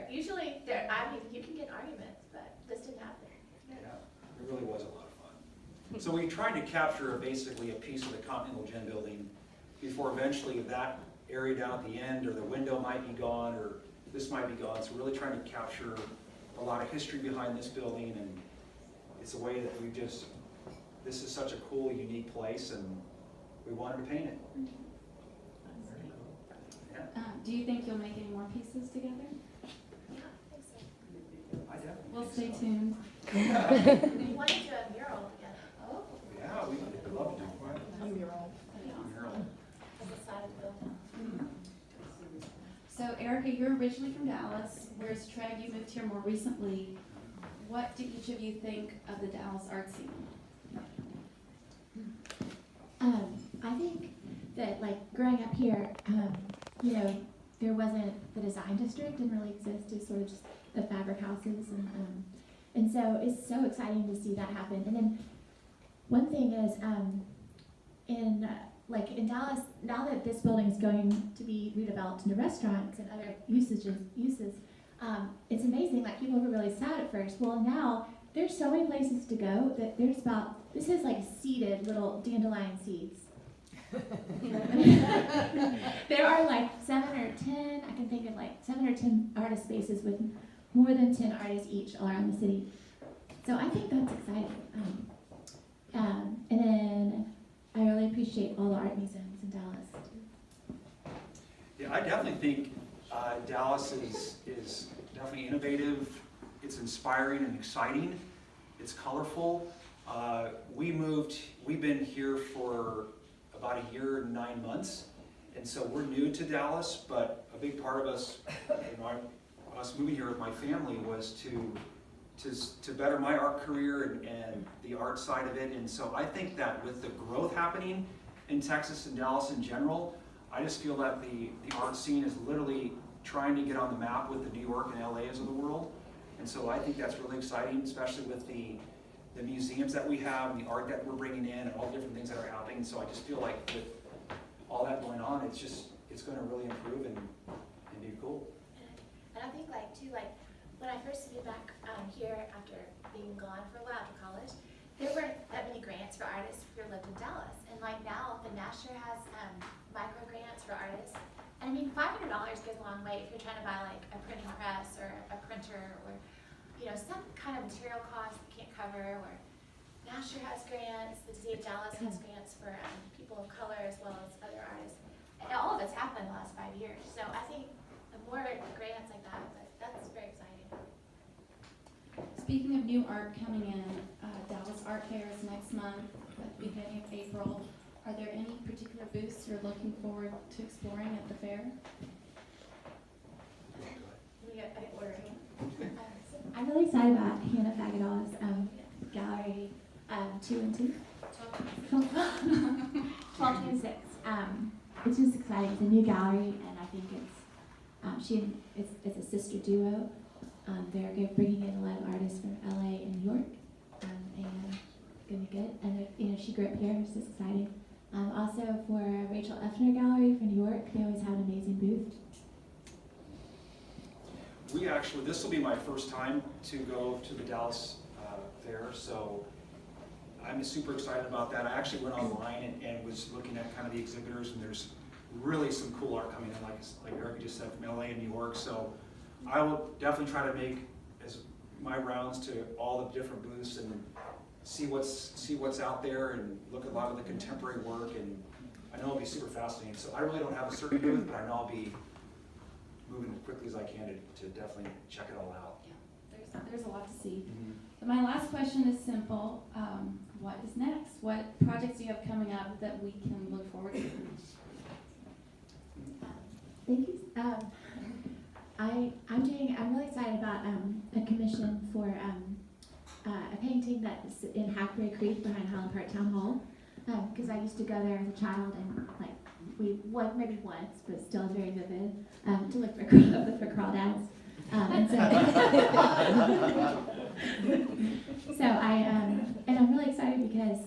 Usually, you can get arguments, but this didn't happen. Yeah, it really was a lot of fun. So we tried to capture basically a piece of the Continental Gym building before eventually that area down at the end, or the window might be gone, or this might be gone. So we're really trying to capture a lot of history behind this building, and it's a way that this is such a cool, unique place, and we wanted to paint it. Yeah. Do you think you'll make any more pieces together? Yeah, I think so. I definitely We'll think stay so. tuned. We want to do a mural together. Oh. Yeah, we'd love to do one. A mural. Mural. On the side of the building. So Erika, you're originally from Dallas, whereas Treg, you moved here more recently. What do each of you think of the Dallas art scene? I think that, like, growing up here, you know, there wasn't, the design district didn't really exist. It was sort of just the fabric houses, and so it's so exciting to see that happen. And then one thing is, in Dallas, now that this building is going to be redeveloped into restaurants and other uses, it's amazing. Like, people were really sad at first. Well, now there's so many places to go that this is like seeded little dandelion seeds. There are like 7 or 10, I can think of like 7 or 10 artist spaces with more than 10 artists each all around the city. So I think that's exciting. And then I really appreciate all the art museums in Dallas. Yeah, I definitely think Dallas is definitely innovative. It's inspiring and exciting. It's colorful. We've been here for about a year and 9 months, and so we're new to Dallas, but a big part of us, us moving here with my family was to better my art career and the art side of it. And so I think that with the growth happening in Texas and Dallas in general, I just feel that the art scene is literally trying to get on the map with the New York and LAs of the world. And so I think that's really exciting, especially with the museums that we have and the art that we're bringing in and all the different things that are happening. So I just feel like with all that going on, it's going to really improve and be cool. And I think, like, too, like, when I first moved back here after being gone for a while after college, there weren't that many grants for artists who lived in Dallas. And like now, the Nasher has micro grants for artists. And I mean, $500 goes a long way if you're trying to buy like a printing press or a printer or, you know, some kind of material cost you can't cover. Or Nasher has grants, the City of Dallas has grants for people of color as well as other artists. And all of it's happened in the last 5 years. So I think the more grants like that, that's very exciting. Speaking of new art coming in, Dallas Art Fair is next month at the beginning of April. Are there any particular booths you're looking forward to exploring at the fair? I'm really excited about Hannah Fagadol's gallery 2 and 2. 1226. It's just exciting. It's a new gallery, and I think it's a sister duo. They're bringing in a lot of artists from LA and New York, and it's gonna be good. And you know, she grew up here, so it's exciting. Also for Rachel Effner Gallery from New York, they always have an amazing booth. This will be my first time to go to the Dallas Fair, so I'm super excited about that. I actually went online and was looking at kind of the exhibitors, and there's really some cool art coming in, like Erika just said, from LA and New York. So I will definitely try to make my rounds to all the different booths and see what's out there and look at a lot of the contemporary work, and I know it'll be super fascinating. So I really don't have a certain booth, but I know I'll be moving as quickly as I can to definitely check it all out. Yeah, there's a lot to see. But my last question is simple. What is next? What projects do you have coming up that we can look forward to? Thank you. I'm really excited about a commission for a painting that's in Hackberry Creek behind Highland Park Town Hall, because I used to go there as a child, and like maybe once, but still very vivid, to look for crawdads. And so and I'm really excited because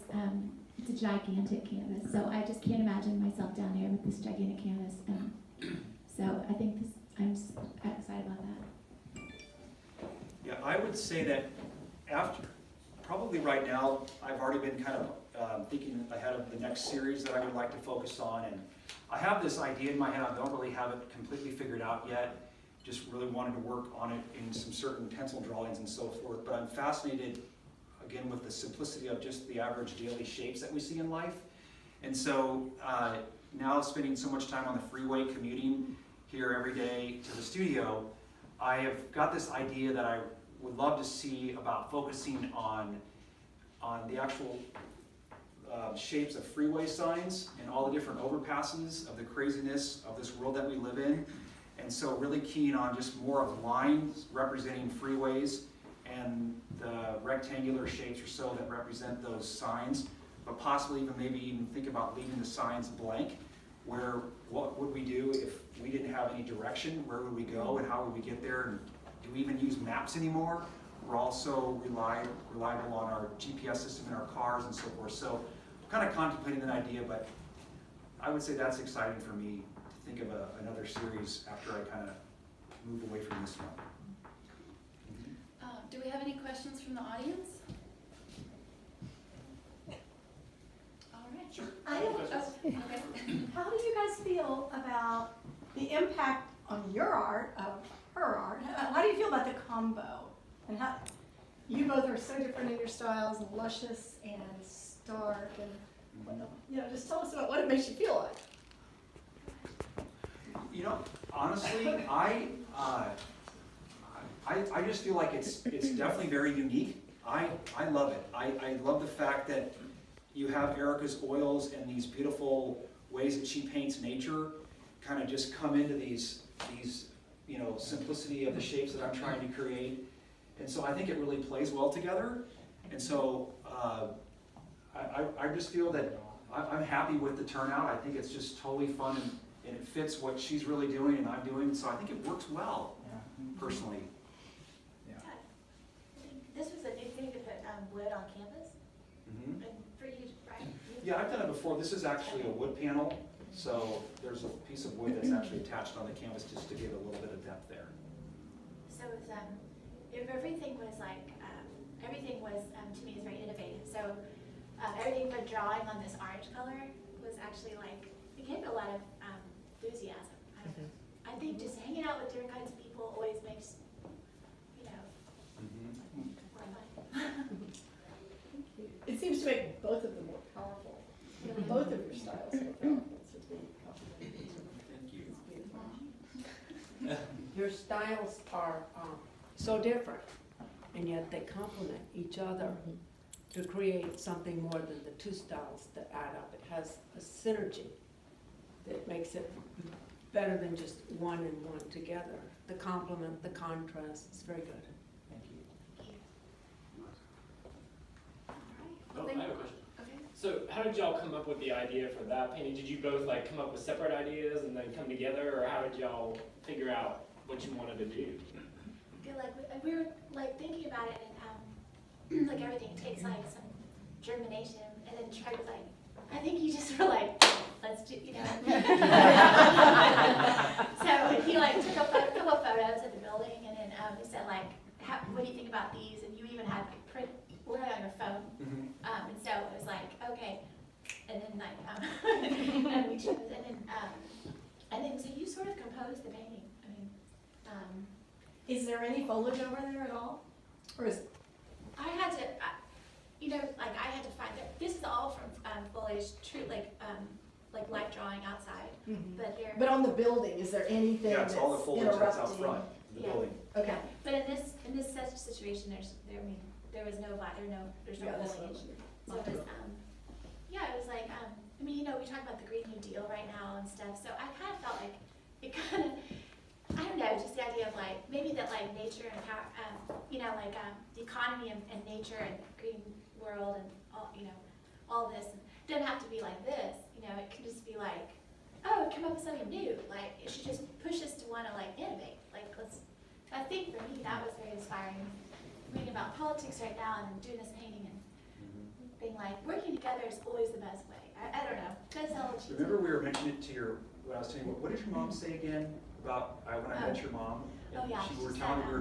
it's a gigantic canvas. So I just can't imagine myself down there with this gigantic canvas. So I think I'm excited about that. I would say that after, probably right now, I've already been kind of thinking ahead of the next series that I would like to focus on. And I have this idea in my head. I don't really have it completely figured out yet. Just really wanted to work on it in some certain pencil drawings and so forth. But I'm fascinated, again, with the simplicity of just the average daily shapes that we see in life. And so now spending so much time on the freeway commuting here every day to the studio, I have got this idea that I would love to see about focusing on the actual shapes of freeway signs and all the different overpasses of the craziness of this world that we live in. And so really keen on just more of lines representing freeways and the rectangular shapes or so that represent those signs, but possibly even think about leaving the signs blank, where what would we do if we didn't have any direction? Where would we go and how would we get there? And do we even use maps anymore? We're also reliable on our GPS system in our cars and so forth. So I'm kind of contemplating an idea, but I would say that's exciting for me to think of another series after I kind of move away from this one. Do we have any questions from the audience? All right. Sure. I have Okay. How do you guys feel about the impact on your art of her art? How do you feel about the combo? And how you both are so different in your styles, and luscious and stark, and just tell us about what it makes you feel like. You know, honestly, I just feel like it's definitely very unique. I love it. I love the fact that you have Erika's oils and these beautiful ways that she paints nature kind of just come into these simplicity of the shapes that I'm trying to create. And so I think it really plays well together. And so I just feel that I'm happy with the turnout. I think it's just totally fun and it fits what she's really doing and I'm doing. So I think it works well, personally. This was a new thing to put wood on canvas, Mm-hmm. and for you, right? Yeah, I've done it before. This is actually a wood panel. So there's a piece of wood that's actually attached on the canvas just to give a little bit of depth there. So it was, if everything was to me is very innovative. So everything from drawing on this orange color was actually it gave a lot of enthusiasm. I don't know. I think just hanging out with different kinds of people always makes, more fun. It seems to make both of them more powerful. Both of your styles more powerful. So it's really complimentary. Thank you. It's beautiful. Your styles are so different, and yet they complement each other to create something more than the two styles that add up. It has a synergy that makes it better than just one and one together. The complement, the contrast, it's very good. Thank you. Oh, I have a question. Okay. So how did y'all come up with the idea for that painting? Did you both come up with separate ideas and then come together, or how did y'all figure out what you wanted to do? Good, we were thinking about it, and everything takes some germination, and then Treg was I think you just were let's do, So he took a couple of photos of the building, and then he said what do you think about these? And you even had print word on your phone, and so it was okay, and then and we chose, and then so you sort of composed the painting. Is there any foliage over there at all? Or is I had to, I had to find that this is all from foliage, true, life drawing outside, but there. But on the building, is there anything Yeah, that's it's all the foliage that's out interrupting? front of the Yeah. building. Okay. But in this such situation, there was no there's no Yeah, that's foliage. So not it was, it was we talk about the Green New Deal right now and stuff, so I kind of felt it kind of, I don't know, just the idea of maybe that nature and power, the economy and nature and green world and all this, it doesn't have to be like this, it can just be come up with something new, it should just push us to want to innovate, I think for me that was very inspiring, reading about politics right now and doing this painting and being working together is always the best way. I don't know, that's how it's. Remember we were mentioning it to when I was telling you, what did your mom say again about when I met your mom? Oh, yeah, We she were said, telling her